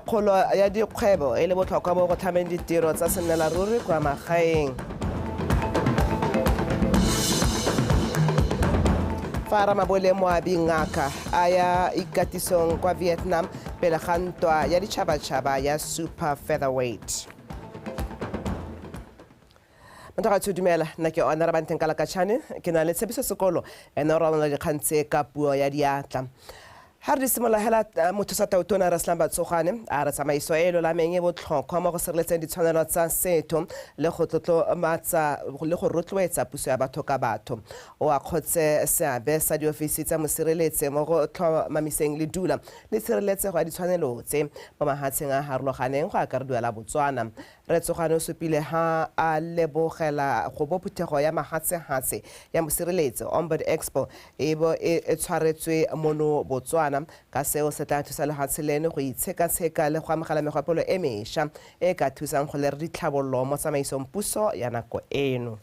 kgolo ya dikgwebo e le botlhokwa mo go tlhameng ditiro tsa sennelaruri kwa magaeng. Fara Mabole Moabi ngaka a ya ikatisong kwa Vietnam pele ga ntwa ya ditšhabatšhaba ya super featherweight. Motho dumela nna ke ona ra banteng kala ka tshane ke na le tshepiso sekolo ene ra bona dikgang tse ka puo ya diatla. Ha re simola hela motho sa tautona ra slamba tsogane a re tsamaiso e lolameng e botlhokwa mo go sireletseng ditshwanelo tsa setho le go tlotlomatsa le go rotloetsa puso ya batho ka batho o a khotse seabe sa diofisi tsa mosireletsi mo go tlhomamiseng le dula le tshireletsego ya ditshwanelo tse mo mahatsheng a harologaneng go akarediwa la Botswana. Re tsogane o supile ha a lebogela go bophuthego ya mahatshe-hatse ya mosireletsi Ombud Expo e tshwaretswe mono Botswana ka seo se tla thusa lehatshe leno go itsheka-tsheka le go amogela megopolo e mešwa e ka thusang go lera ditlhabololo mo tsamaisong puso ya nako eno.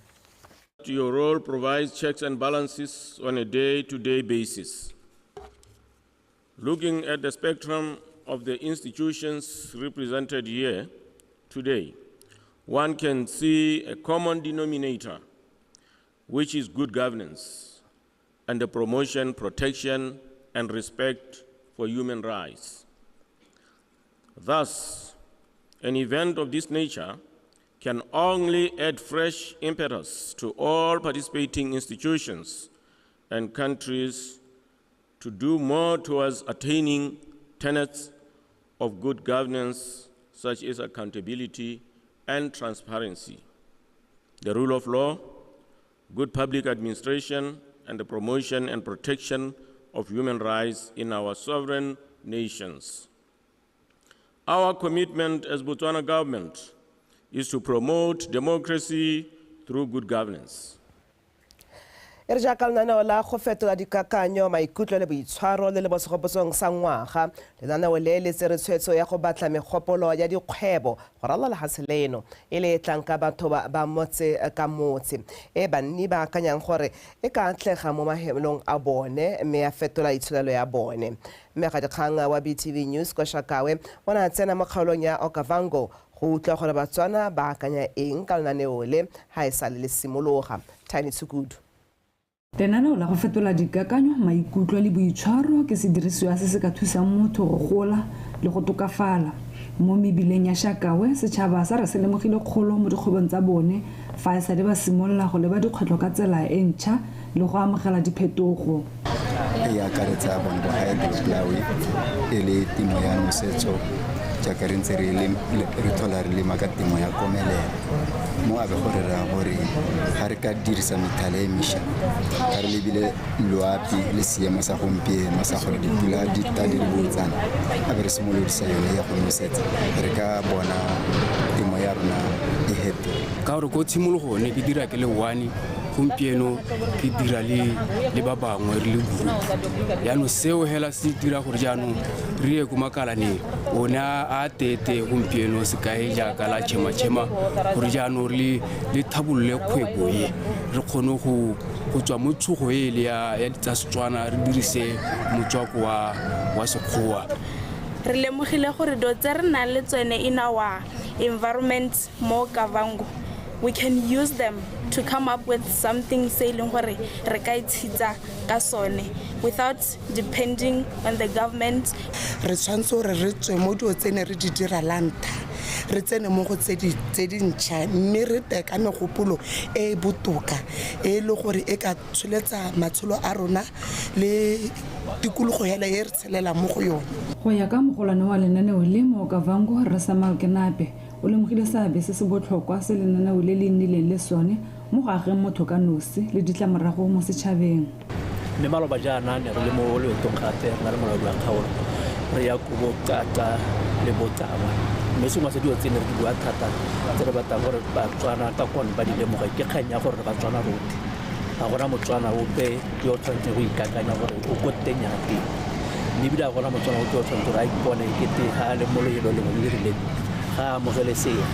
Your role provides checks and balances on a day-to-day basis. Looking at the spectrum of the institutions represented here today, one can see a common denominator, which is good governance and the promotion, protection, and respect for human rights. Thus, an event of this nature can only add fresh impetus to all participating institutions and countries to do more towards attaining tenets of good governance such as accountability and transparency, the rule of law, good public administration, and the promotion and protection of human rights in our sovereign nations. Our commitment as Botswana government is to promote democracy through good governance. E re jaaka lenaneo la go fetola dikakanyo maikutlo le boitshwaro le bosegopotsong sa ngwaga lenaneo le le tsere tshwetso ya go batla megopolo ya dikgwebo go ralola lehatshe leno e le tlang ka batho ba motse ka motse e banni ba akanyang gore e ka atlega mo mahemelong a bone mme ya fetola itsholelo ya bone. Mme ga dikgang wa BTV News ko Shakawe o na tsena mo kgaolong ya Okavango go utlwa gore Batswana ba akanya eng ka lenaneo le ha e sale le simologa. Tiny Tsukudu. Lenaneo la go fetola dikakanyo maikutlo le boitshwaro ke sedirisiwa se se ka thusang motho go gola le go tokafala mo mebileng ya Shakawe. Setšhaba sa re se lemogile kgolo mo dikgwebong tsa bone fa e sale ba simolola go leba dikgwetlho ka tsela e ntšha le go amogela diphetogo. E akaretsa BONGWE e le temo ya nosetso jaaka re ntse re tlhola re lema ka temo ya komelelo mo a be gore ra gore ga re ka dirisa methala e mešwa ga re lebile loapi le seemo sa gompieno sa gore dipula di ta di le botsana a be re simolodisa yone ya go nosetsa re ka bona temo ya rona e hetoga ka gore ko tshimologone ke dira ke le one gompieno ke dira le ba bangwe re le group yaanong seo hela se dira gore jaanong re ye ko makalaneng one a tete gompieno se kae jaaka la tšhema-tšhema gore jaanong le thabolole kgwebo e re kgone go tswa mo tshogo e le ya tsa Setswana re dirise motswako wa Sekgowa. Re lemogile gore do tse re nang le tsone in our environment mo Kavango, we can use them to come up with something se leng gore re ka itshitsa ka sone without depending on the government. Re tshwanetse gore re tswe mo dio tsene re di dira lanta re tsene mo go tse dintšha mme re teka megopolo e botoka e le gore e ka tsholetsa matsholo a rona le tikologo ya le re tshelela mo go yone. Go ya ka mogolwane wa lenaneo le mo Okavango re sa Malkenape o lemogile seabe se se botlhokwa se lenaneo le le nnileng le sone mo go ageng motho ka nosi le ditlamorago mo setšhabeng. Le maloba jaana ne re le mo leetong gape re le molaodi wa kgaolo re ya ko Boqata le Botaba mme sengwe se dio tsene re di bua thata tse re batang gore Batswana ka kone ba di lemoga ke kgang ya gore Batswana rotlhe ga gona Motswana ope yo tshwanetse go ikakanya gore o ko teng ya teng mme ebile ga gona Motswana ope yo tshwanetse gore a ipone e kete ga le mo loelo lengwe le rileng ga amogelesega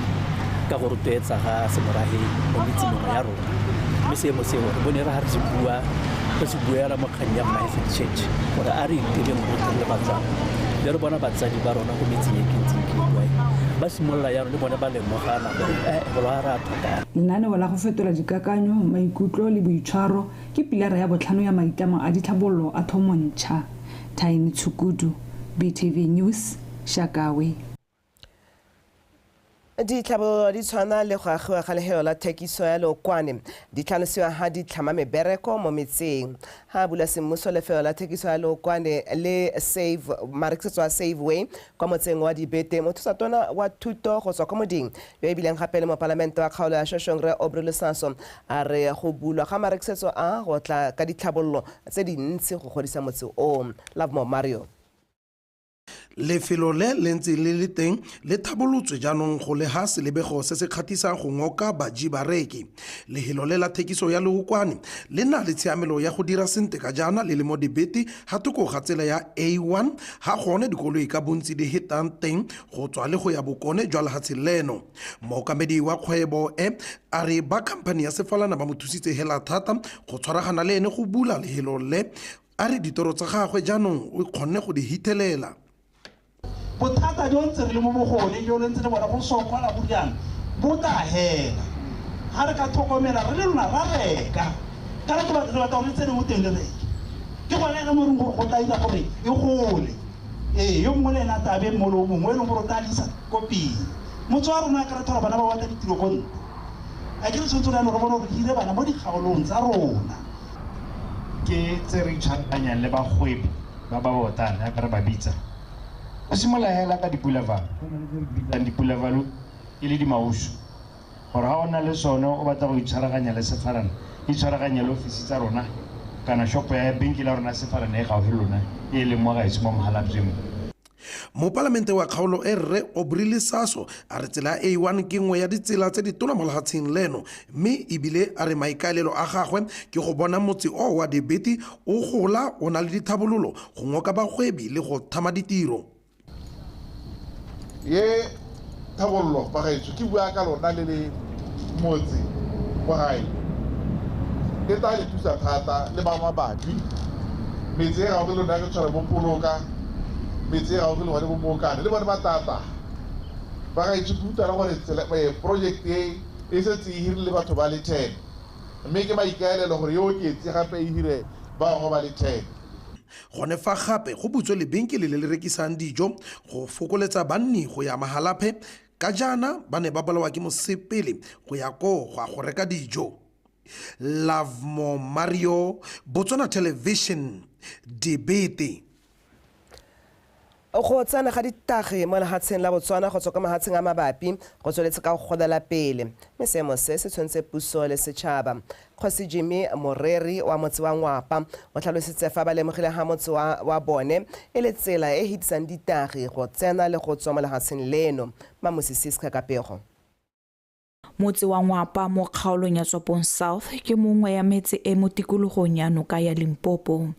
ka go rotloetsa ga semorage mo metsemengwe ya rona mme seemo seo re bone re ga re se bua re se buela mo kgang ya Maestro Church gore a re itireng go le Batswana le re bona batsadi ba rona go metseng e ke ntseng ke bua ba simolola yalo le bone ba lemogana gore go lo ara thata. Lenaneo la go fetola dikakanyo maikutlo le boitshwaro ke pilara ya botlhano ya maitlamo a ditlhabololo a thomontšha. Thaini Tshukudu, BTV News, Shakawe. Ditlhabololo di tshwana le go agiwa ga lehelo la thekiso ya leokwane di tlhalosiwa ha di tlhama mebereko mo metseng ha bula semmuso lefelo la thekiso ya leokwane le marekisetso a Safeway kwa motseng wa Dibete mothusetona wa thuto go tswa kwa moding yo e bileng gape le mo palamente wa kgaolo ya Shoshongre Obrelesaso a re go bulwa ga marekisetso a go tla ka ditlhabololo tse dintsi go godisa motse o Lavmo Mario. Lefelo le ntse le le teng le thabolotswe jaanong go le ha selebego se se kgatisang go ngoka baji bareki lehelo le la thekiso ya leokwane le na le tshiamelo ya go dira sente ka jana le le mo Dibete ha toko ga tsela ya A1 ha gone dikoloi ka bontsi di hitang teng go tswa le go ya bokone jwa lehatshe leno mookamedi wa kgwebo a re ba khamphani ya sefalana ba mothusitse hela thata go tshwaragana le ene go bula lehelo le a re ditoro tsa gagwe jaanong o kgonne go di hitelela. Bothata jo ntse re le mo bogone jo le ntse le bona go sokola bodiana bo ta hela ha re ka tlhokomela re le lona ra reka ka re ba re batla go tsene mo teng le reke ke gona le mo re go tla ira gore e gole yo mongwe le ena tabe mo lo mongwe le mo rotalisa kopi motho wa rona ka re thola bana ba batla ditiro go nna a ke re tshotso le no re bona go dire bana mo dikgaolong tsa rona ke tse re tshwantanya le bagwebi ba botana ka re ba bitsa o simola hela ka dipulavalu e le dimauso gore ha ona le sone o batla go itshwaraganya le sefarana itshwaraganya le ofisi tsa rona kana shopo ya benki la rona sefarana e gaufi lona e le mo gaetsi mo Mahalabjeng. Mo palamente wa kgaolo rre Obrelesaso a re tsela A1 ke nngwe ya ditsela tse di tona mo lehatsheng leno mme ebile a re maikaelelo a gagwe ke go bona motse o wa Dibete o gola o na le dithabololo go ngoka bagwebi le go thama ditiro. Ye thabollo ba gaetso ke bua ka lona le motse wa gae ke tla le thusa thata le ba mabapi metse e ga go lona ke tshwara mo poloka metse e ga go le bona mo mokane le bona ba tata ba gaetso puta la gore project e setse e hirile batho ba le 10 mme ke maikaelelo gore yo ke tse gape e hire ba go ba le 10. Gone fa gape go butswe lebenkele le le rekisang dijo go fokoletsa banni go ya Mahalape ka jana ba ne ba bolawa ke mosepele go ya go reka dijo. Lavmo Mario, BOTSWANA Television, Dibete. Go tsena ga ditagi mo lehatsheng la Botswana go tswa ka mahatsheng a mabapi go tsweletse ka go godela pele mme seemo se se tshwanetse puso le setšhaba. Kgosi Moreri wa motse wa Ngwapa o tlhalositse fa ba lemogile ha motse wa bone e le tsela e hitisang ditagi go tsena le go tswa mo lehatsheng leno. Mamosisi Kapego. Motse wa Ngwapa mo kgaolong ya Tswapong South ke mongwe ya metse e mo tikologong ya noka ya Limpopo.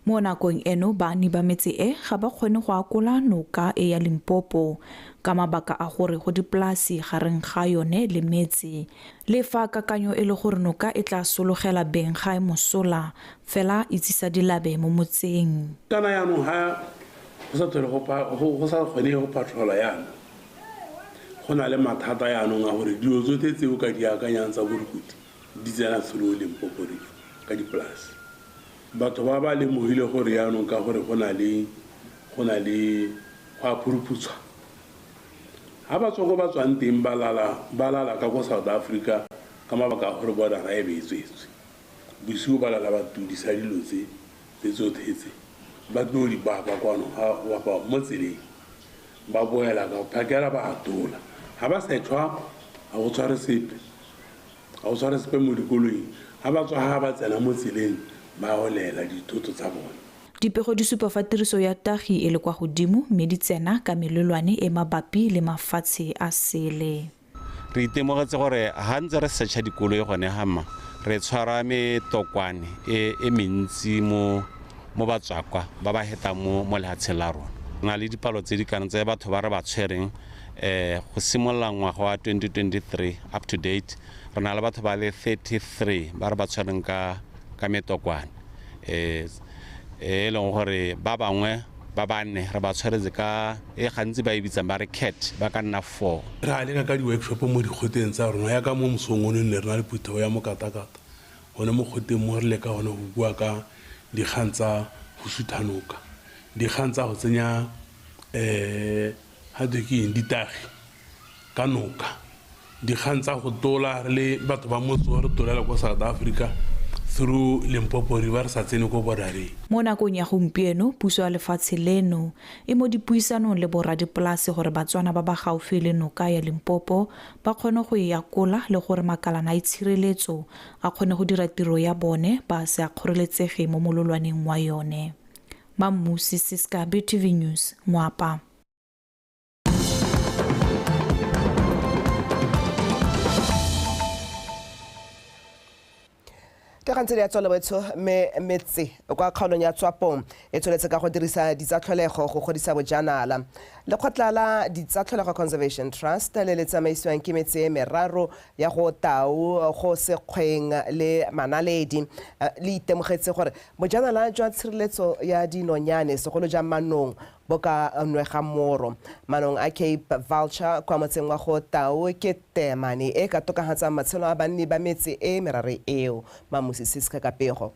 Mo nakong eno bani ba metse e ga ba kgone go akola noka e ya Limpopo ka mabaka a gore go dipolasi gareng ga yone le metse le fa kakanyo e le gore noka e tla sologela beng ga e mosola fela itsisa dilabe mo motseng. Kana ya no ha go sa tlhole go sa kgone go patrola yana go na le mathata ya no nga gore dilo tsotlhe tse o ka di akanyang tsa borukudi di tsena solo Limpopo ka dipolasi. Batho ba ba lemogile gore yaanong ka gore go na le go a phuruphutshwa ha ba tswa go ba tswang teng ba lala ka go South Africa ka mabaka a gore bodara e beetswetswe bosigo ba lala ba tudisa dilo tse tsotlhe ba tlo di ba kwano wa ba mo tseleng ba boela ka phakela ba atola ha ba setshwa a go tshware sepe mo dikoloi ha ba tswa ha ba tsena mo tseleng ba olela dithoto tsa bona. Dipego di supa fa tiriso ya tagi e le kwa godimo mme di tsena ka melelwane e mabapi le mafatshe a sele. Re itemogetse gore ha ntse re setšha dikoloi gone hama re tshwara metokwane e mentsi mo batswakwa ba ba heta mo lehatsheng la rona. Na le dipalo tse di kana tse batho ba re ba tshwereng go simolola ngwaga wa 2023 up to date re na le batho ba le 33 ba re ba tshwereng ka metokwane e leng gore ba bangwe ba banne re ba tshwaretse ka gantsi ba ibitsang ba re cat ba ka nna 4 re a leka ka di-workshop mo dikgoteng tsa rona ya ka mo mosong o ne re na le putheo ya mokatakata gone mo kgoteng mo re leka gone go bua ka dikgang tsa go suthanoka dikgang tsa go tsenya ga ke eng ditagi ka noka dikgang tsa go tola re le batho ba motse re tolela ko South Africa through Limpopo River sa tsene ko borareng. Mo nakong ya gompieno puso ya lefatshe leno e mo dipuisanong le boradipolase gore batswana ba ba gaufi le noka ya Limpopo ba kgone go yakola le gore makalana a itshireletso a kgone go dira tiro ya bone ba se akgoreletsege mo mololwaneng wa yone. Mamusi Siska, BTV News, Mwapa. Kgantse ya tswela batho metse kwa kgaolong ya Tswapong e tsweletse ka go dirisa ditsatlholego go godisa bojanala. Lekgotla la ditsatlholego Conservation Trust le le tsamaisiwang ke metse meraro ya go tau go sekgweng le manaledi le itemogetse gore bojanala jwa tshireletso ya dinonyane segolo jang manong bo ka nwega moro. Manong a Cape Vulture kwa motseng wa go tau ke temane e ka tokahatsang matshelo a banni ba metse e merare eo. Mamusi Siska ka pego.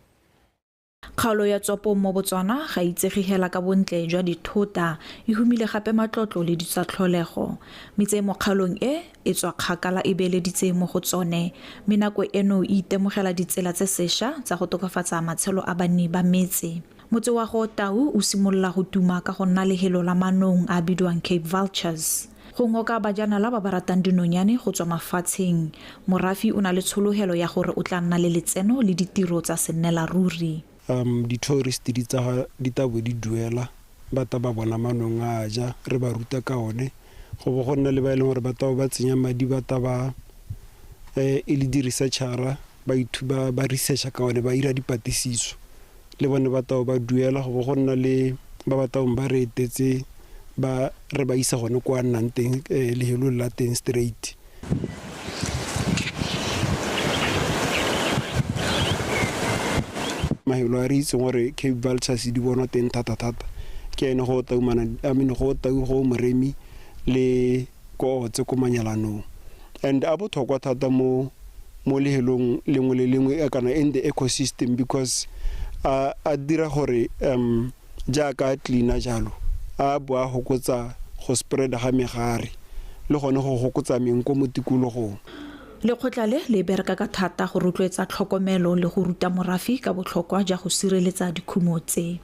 Kgaolo ya Tswapong mo Botswana ga itsege hela ka bontle jwa dithota e humile gape matlotlo le ditsatlholego. Metse mo kgaolong e tswa kgakala e beeleditse mo go tsone. Menako eno e itemogela ditsela tse sešwa tsa go tokafatsa matshelo a banni ba metse. Motse wa go tau o simolola go tuma ka go nna lehelo la manong a bidwang Cape Vultures. Go ngoka bajanala ba ba ratang dinonyane go tswa mafatsheng. Morafi o na le tshologelo ya gore o tla nna le letseno le ditiro tsa sennela ruri. Di-tourist di tabo di duela bata ba bona manong a ja re ba ruta ka one go bo go nna le ba e leng gore batao ba tsenya madi bata ba e le di-researchera ba researcha ka one ba ira dipatlisiso le bone batao ba duela go bo go nna le ba bataong ba re etetse ba re ba isa gone kwa nnang teng lehelo la teng straight. Mahelo a re itseng gore Cape Vultures di bonwa teng thata-thata ke ene go taumana go tau go moremi le ko tse ko manyalanong and a botlhokwa thata mo lehelong lengwe le lengwe kana in the ecosystem because a dira gore jaaka cleaner jalo a boa go kotsa go spread ga megare le gone go gokotsa menko mo tikologong. Lekgotla le bereka ka thata go rotloetsa tlhokomelo le go ruta morafi ka botlhokwa jwa go sireletsa dikhumo tse.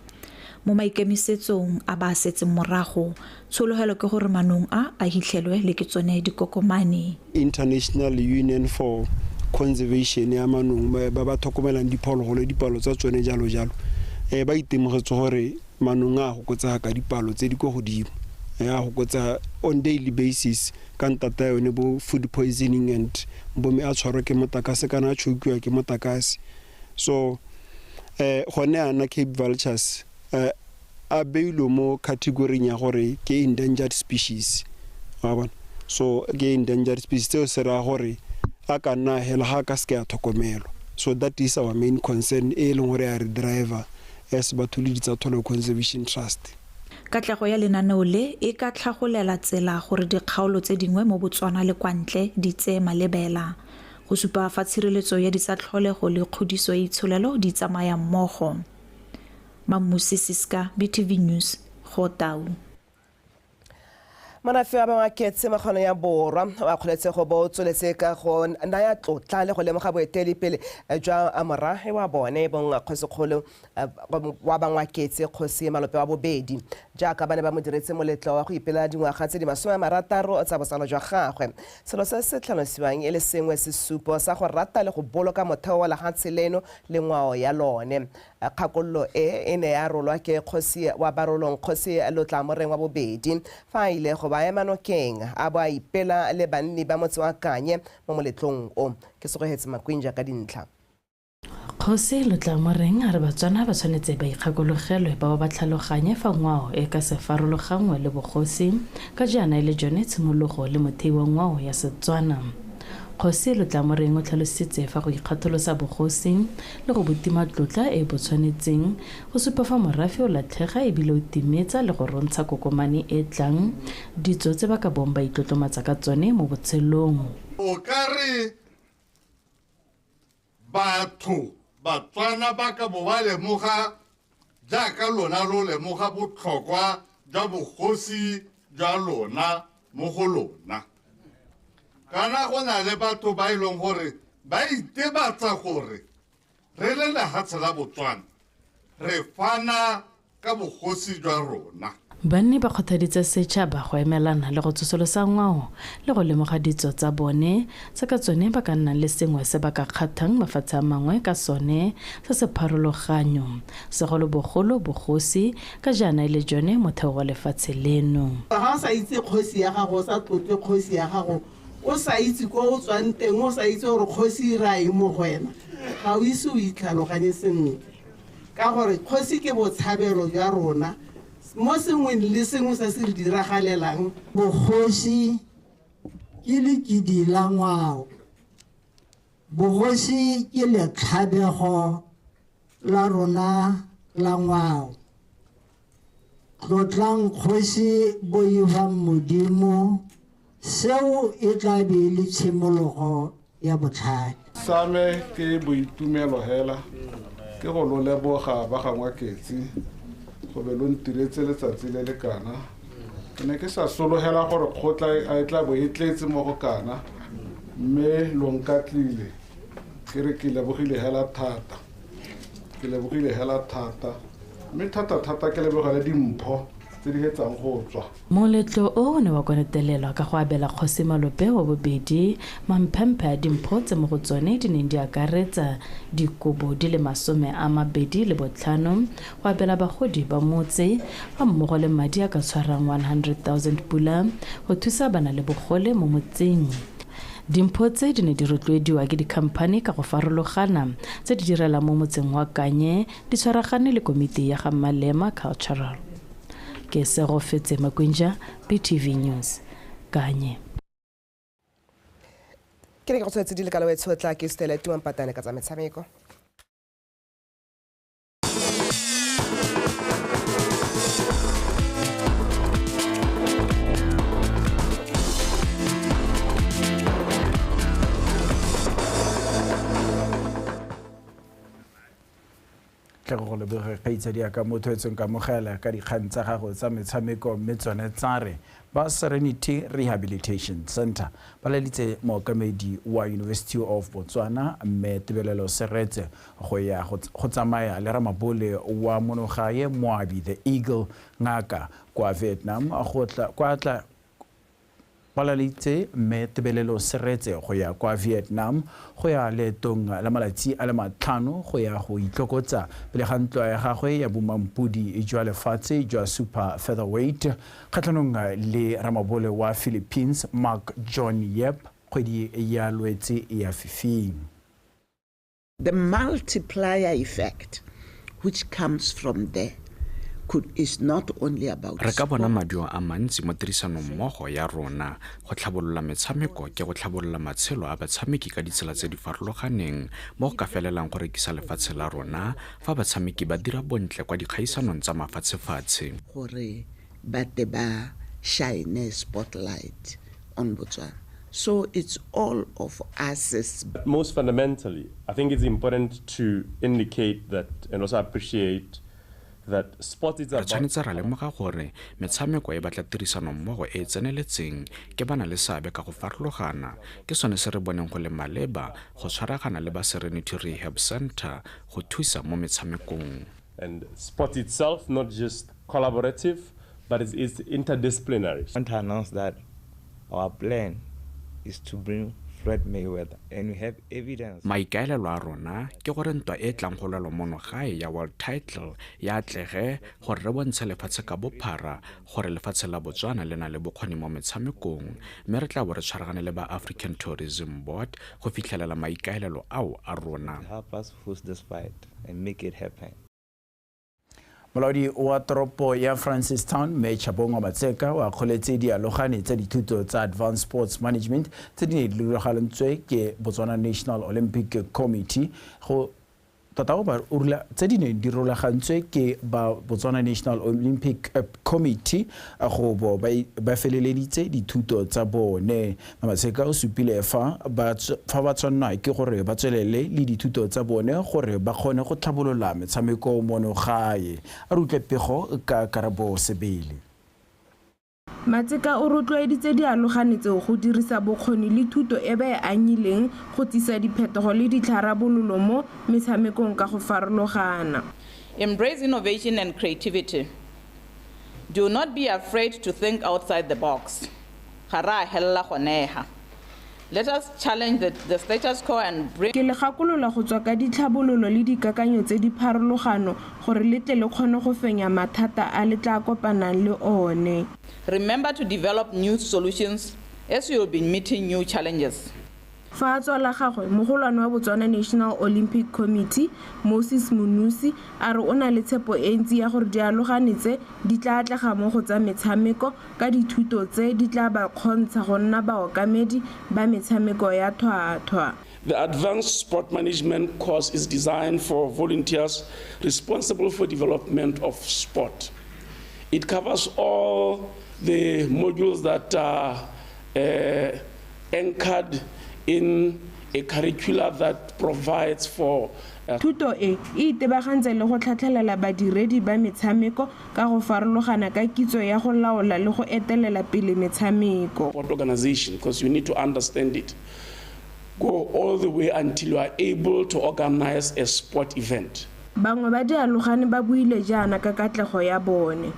Mo maikemisetsong a ba setse morago tshologelo ke gore manong a hitlhelwe le ke tsone dikokomane. International Union for Conservation ya manong ba tlhokomelang dipalo tsa tsone jalo ba itemogetse gore manong a go kotsa ka dipalo tse di go godimo ya go kotsa on daily basis ka ntata yone bo food poisoning and bo me a tshwarwa ke motakase kana a tshokiwa ke motakase. So gone ana Cape Vultures a beilo mo category ya gore ke endangered species wa bona. So ke endangered species tseo se ra gore a ka nna hela ha ka se ya tlhokomelo. So that is our main concern e leng gore a re driver as bathuli ditsatlholego Conservation Trust. Katlego ya lenaneo le e ka tlhagolela tsela gore dikgaolo tse dingwe mo Botswana le kwa ntle di tse malebela go supa fa tshireletso ya ditsatlholego le kgodiso ya itsholelo di tsamaya mmogo. Mamusi Siska, BTV News, Gotau. Manafi wa bangwe ketse magano ya borwa wa kgoletse go botsweletse ka go naya tlotla le go lemoga boeteli pele jwa amorahe wa bone bong kgosikgolo wa bangwe ketse Kgosi Malope wa bobedi jaaka bane ba mo diretse moletlo wa go ipela dingwaga tse di 60 tsa bosalo jwa gagwe. Selo se se tlhalosiwang e le sengwe sesupo sa go rata le go boloka motheo wa lefatshe leno le ngwao ya lone. Kgakololo e ne ya rolwa ke Kgosi wa barolong Kgosi Lotlamoreng wa bobedi fa ile go ba emanokeng a ba ipela le banni ba motse wa Kanye mo moletlong o ke segogetse makwinja ka dintlha. Kgosi Lotlamoreng a re Batswana ba tshwanetse ba ikgakologelwe ba ba tlhaloganye fa ngwao e ka se farologangwe le bogosi ka jana ile jone tshimologo le motheo wa ngwao ya Setswana. Kgosi Malope o tlhalositse fa go ikgatholosa bogosi le go botima tlotla e botshwanetseng go supa fa morafe o latlhega ebile o timetsa le go rontsha kokomane e tlang ditso tse ba ka bong ba itlotlomatsa ka tsone mo botshelong. O ka re batho Batswana ba ka bo ba lemoga jaaka lona lo lemoga botlhokwa jwa bogosi jwa lona mo go lona. Kana go na le batho ba ileng gore ba itebatsa gore re le lehatshe la Botswana re fana ka bogosi jwa rona. Banne ba kgothaditse setšhaba go emelana le go tsosolosa ngwao le go lemoga ditso tsa bone tse ka tsone ba ka nnang le sengwe se ba ka kgathang mafatshe a mangwe ka sone se se pharologanyo segolobogolo bogosi ka jaana e le jone motheo wa lefatshe leno. Ga o sa itse kgosi ya gago, o sa tlotle kgosi ya gago, o sa itse ko o tswang teng, o sa itse gore kgosi ra e mo go wena, ga o ise o itlhaloganye sentle ka gore kgosi ke botshabelo jwa rona mo sengwe le sengwe se se diragalelang. Bogosi ke lekidi la ngwao, bogosi ke letlhabego la rona la ngwao. Tlotlang kgosi boivang modimo, seo e tla be le tshimologo ya botlhale. Same ke boitumelo hela ke go lo leboga ba gangwa ketsi go be lo ntiretse letsatsi le le kana. Ke ne ke sa sologela gore kgotla a tla bo e tletse mo go kana mme lo nkatlile ke re ke lebogile hela thata, ke lebogile hela thata mme thata ke lebogela dimpho tse di hetsang go tswa. Moletlo o ne wa konetelelwa ka go abela Kgosi Malope wa bobedi mamphemphe a dimpho tse mo go tsone di neng di akaretsa dikobo di le 25 go abela bagodi ba motse ga mmogo le madi a ka tshwarang 100,000 pula go thusa bana le bogole mo motseng. Dimpho tse di ne di rotloediwa ke dikhamphane ka go farologana tse di direla mo motseng wa Kanye di tshwaragane le komiti ya ga Malema Cultural. Ke Sego Fetse Makwinja, BTV News, Kanye. Ke re go tswetse di le ka le tshotla ke Stella Tuampatane ka tsa metshameko. go lebege kgaitsedi ka motho etseng ka mogela ka dikgang tsa gago tsa metshameko mme tsone tsare ba Serenity Rehabilitation Center ba leditse mookamedi wa University of Botswana mme Tebelelo Seretse go ya go tsamaya le ramabole wa monogae Moabi the Eagle ngaka kwa Vietnam kwa tla Palaletze mme Tebelelo Seretse go ya kwa Vietnam go ya letong la malatsi a le matlhano go ya go itlokotsa pele ga ntwa ya gagwe ya bomampudi jwa lefatshe jwa super featherweight kgatlhanong le ramabole wa Philippines Mark John Yep kgwedi ya Lwetse ya fifing. The multiplier effect which comes from there is not only about re ka bona maduo a mantsi mo tirisanong mmogo ya rona go tlhabolola metshameko ke go tlhabolola matshelo a batshameki ka ditsela tse di farologaneng mo go ka felelang go rekisa lefatshe la rona fa batshameki ba dira bontle kwa dikgaisanong tsa mafatshefatshe gore ba te ba shine spotlight on Botswana. So it's all of us. Most fundamentally, I think it's important to indicate that and also appreciate that sport is about. Tshwanetse ra lemoga gore metshameko e batla tirisano mmogo e tseneletseng ke bana le seabe ka go farologana ke sone se re boneng go le maleba go tshwaragana le ba Serenity Rehab Center go thusa mo metshamekong. And sport itself not just collaborative but it's interdisciplinary. I want to announce that our plan is to bring Fred Mayweather, and we have evidence. Maikaelelo a rona ke gore ntwa e tlang go lwela monogae ya world title ya atlege gore re bontshe lefatshe ka bophara gore lefatshe la Botswana le na le bokgoni mo metshamekong mme re tla bo re tshwaragane le ba African Tourism Board go fitlhelela maikaelelo ao a rona. Help us host this fight and make it happen. Molaodi wa toropo ya Francistown me Tswapong Matseka wa kgoletse dialogane tsa dithuto tsa Advanced Sports Management tse di diragalantswe ke Botswana National Olympic Committee go tatao ba urla tse di ne di rulagantswe ke ba Botswana National Olympic Committee go ba feleleditse dithuto tsa bone. Matseka o supile fa ba tshwanna ke gore ba tswelele le dithuto tsa bone gore ba kgone go tlhabolola metshameko mono gae. A rutle pego ka Karabo Sebele. Matseka o rotloeditse dialogane tseo go dirisa bokgoni le thuto e ba e anyileng go tsisa diphetogo le ditlharabololo mo metshamekong ka go farologana. Embrace innovation and creativity. Do not be afraid to think outside the box. Let us challenge the status quo and break. Ke le gakolola go tswa ka ditlhabololo le dikakanyo tse di pharologano gore le tle le kgone go fenya mathata a le tla kopanang le one. Remember to develop new solutions as you will be meeting new challenges. Fa a tswala gagwe mogolwane wa Botswana National Olympic Committee Moses Munusi a re o na le tshepo e ntsi ya gore dialogane tse di tla atlega mo go tsa metshameko ka dithuto tse di tla ba kgontsha go nna baokamedi ba metshameko ya tlhwatlhwa. The Advanced Sport Management course is designed for volunteers responsible for development of sport. It covers all the modules that are anchored in a curricula that provides for Thuto e itebagantse le go tlhatlhelela badiredi ba metshameko ka go farologana ka kitso ya go laola le go etelela pele metshameko. Organization, because you need to understand it. Go all the way until you are able to organize a sport event. Bangwe ba dialogane ba buile jaana ka katlego ya bone.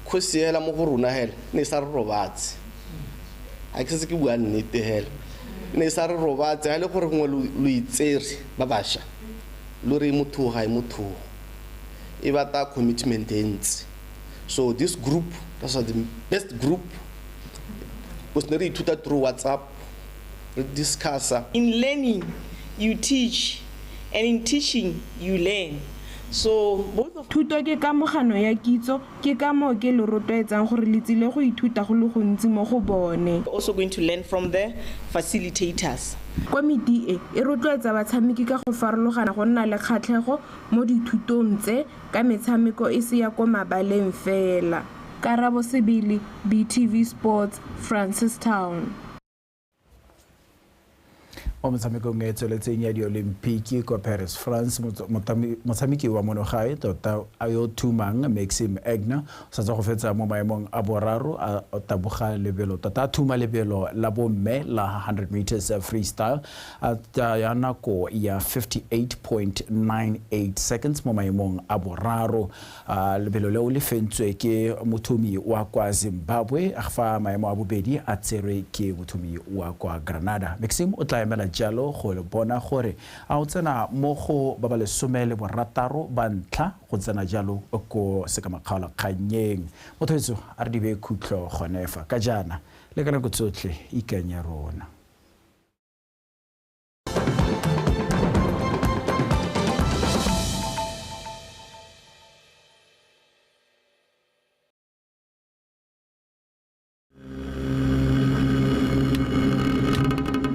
Kgosi hela mo go rona hela ne sa re robatse. A ke se ke bua nnete hela. Ne sa re robatse a le gore ngwe lo itsere ba basha. Lo re motho ga motho. E bata commitment ents. So this group, that's the best group. Was ne re ithuta through WhatsApp. We discuss. In learning, you teach, and in teaching, you learn. So both of thuto ke kamogano ya kitso ke ka mo ke le rotloetsang gore le tsile go ithuta go le gontsi mo go bone. Also going to learn from the facilitators. Komiti e rotloetsa batshameki ka go farologana go nna le kgatlhego mo dithutong tse ka metshameko e se ya ko mabaleng fela. Karabo Sebele, BTV Sports, Francistown. O motshamekong e tsweletseng ya di-Olimpiki kwa Paris, France, motshameki wa mono gae tota a yo thumang Maxime Egner o sa go fetsa mo maemong a boraro a taboga lebelo tota thuma lebelo la bomme la 100 meters freestyle ya nako ya 58.98 seconds mo maemong a boraro. Lebelo leo le fentswe ke mothomi wa kwa Zimbabwe a fa maemo a bobedi a tserwe ke mothomi wa kwa Granada. Maxime o tla emela jalo go le bona gore a o tsena mo go ba ba le somele borataro ba ntlha go tsena jalo ko sekamakgaola kganyeng motho etso a re di be khutlo gonefa ka jana le kana go tsotlhe ikanya rona.